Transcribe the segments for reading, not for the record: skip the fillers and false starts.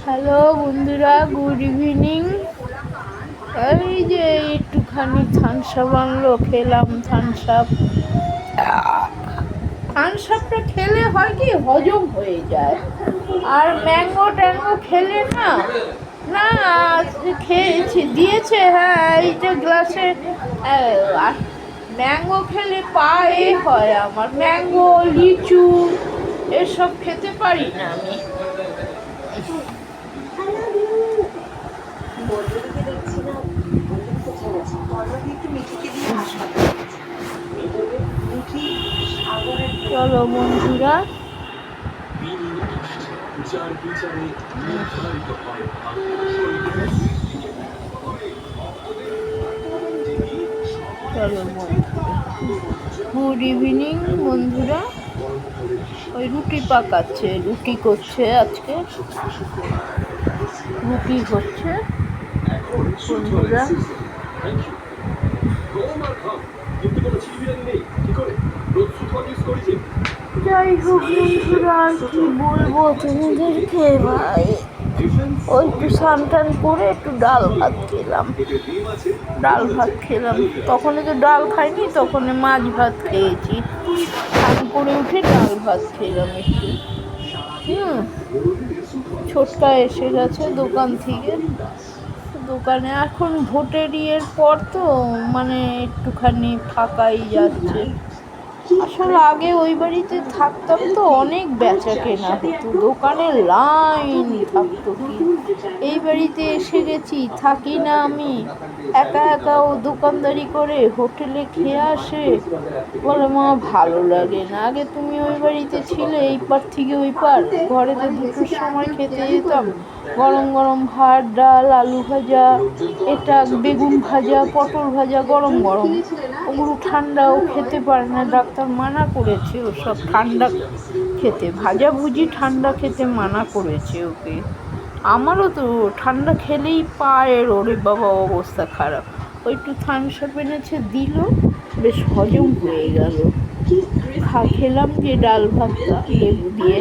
Hello বন্ধুরা, good evening. এই যে একটুখানি থামসাপ আনলো, খেলাম থামসাপ। থামসাপটা খেলে হয় কি, হজম হয়ে যায়। আর ম্যাঙ্গো ট্যাঙ্গো খেলে না না খেয়েছি, দিয়েছে, হ্যাঁ এই যে গ্লাসে। ম্যাঙ্গো খেলে পায়ে হয় আমার, ম্যাঙ্গো লিচু এসব খেতে পারি না আমি। চলো বন্ধুরা, চলো গুড ইভিনিং বন্ধুরা। ওই রুটি পাকাচ্ছে, রুটি করছে আজকে, রুটি হচ্ছে বন্ধুরা। যাই হোক বন্ধুরা, কি বলবো তোমাদেরকে ভাই, ওই একটু স্নান টান করে একটু ডাল ভাত খেলাম। তখন তো ডাল খাইনি, তখন মাছ ভাত খেয়েছি। স্নান করে উঠে ডাল ভাত খেলাম একটু। ছোটকা এসে গেছে দোকান থেকে। দোকানে এখন ভোটের ইয়ের পর তো মানে একটুখানি ফাঁকাই যাচ্ছে। আসলে আগে ওই বাড়িতে থাকতাম তো অনেক বেচা কেনা হতো, দোকানে লাইন থাকতো। কি এই বাড়িতে এসে গেছি, থাকি না আমি, একা একা ও দোকানদারি করে হোটেলে খেয়ে আসে, বলে মা ভালো লাগে না। আগে তুমি ওই বাড়িতে ছিলে, এই পার থেকে ওই পার, ঘরেতে দুটোর সময় খেতে যেতাম, গরম গরম ভাত ডাল আলু ভাজা, এটা বেগুন ভাজা পটল ভাজা গরম গরম। ওগুলো ঠান্ডাও খেতে পারে না, ডাক্তার মানা করেছে ওসব ঠান্ডা খেতে, ভাজাভুজি ঠান্ডা খেতে মানা করেছে ওকে। আমারও তো ঠান্ডা খেলেই পায়ের ওরে বাবা অবস্থা খারাপ। ওই একটু থামসাপ এনেছে দিল, বেশ হজম হয়ে গেল। খেলাম যে ডাল ভাতটা লেবু দিয়ে,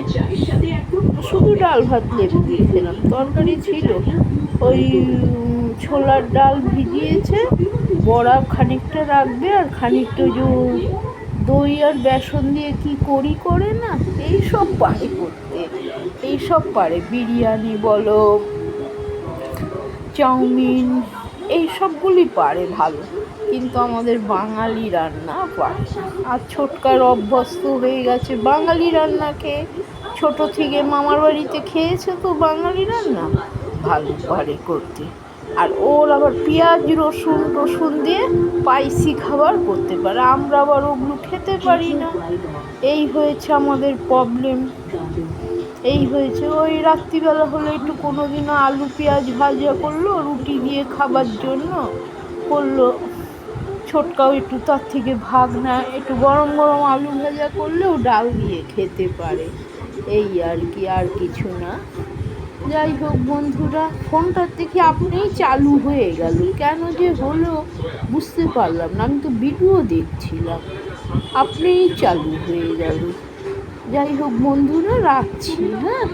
শুধু ডাল ভাত লেবু দিয়ে খেলাম। তরকারি ছিল, ওই ছোলার ডাল ভিজিয়েছে, বড়া খানিকটা রাখবে, আর খানিকটা যে দই আর বেসন দিয়ে কি করে না, এইসব পারে করতে, এইসব পারে। বিরিয়ানি বলো, চাউমিন, এই সবগুলি পারে ভালো, কিন্তু আমাদের বাঙালি রান্না পারে না। আর ছোটকার অভ্যস্ত হয়ে গেছে বাঙালি রান্না খেয়ে, ছোটো থেকে মামার বাড়িতে খেয়েছে তো বাঙালি রান্না, ভালো পারে করতে। আর ওর আবার পেঁয়াজ রসুন দিয়ে স্পাইসি খাবার করতে পারে, আমরা আবার ওগুলো খেতে পারি না। এই হয়েছে আমাদের প্রবলেম, এই হয়েছে। ওই রাত্রিবেলা হলে একটু কোনোদিনও আলু পেঁয়াজ ভাজা করলো, রুটি দিয়ে খাবার জন্য করলো, ছোটকাও একটু তার থেকে ভাগ না, একটু গরম গরম আলু ভাজা করলেও ডাল দিয়ে খেতে পারে, এই আর কি, আর কিছু না। যাই হোক বন্ধুরা, ফোনটার দেখি আপনিই চালু হয়ে গেল, কেন যে হলো বুঝতে পারলাম না। আমি তো ভিডিও দেখছিলাম, আপনিই চালু হয়ে গেল। যাই হোক বন্ধুরা, রাখছি, হ্যাঁ।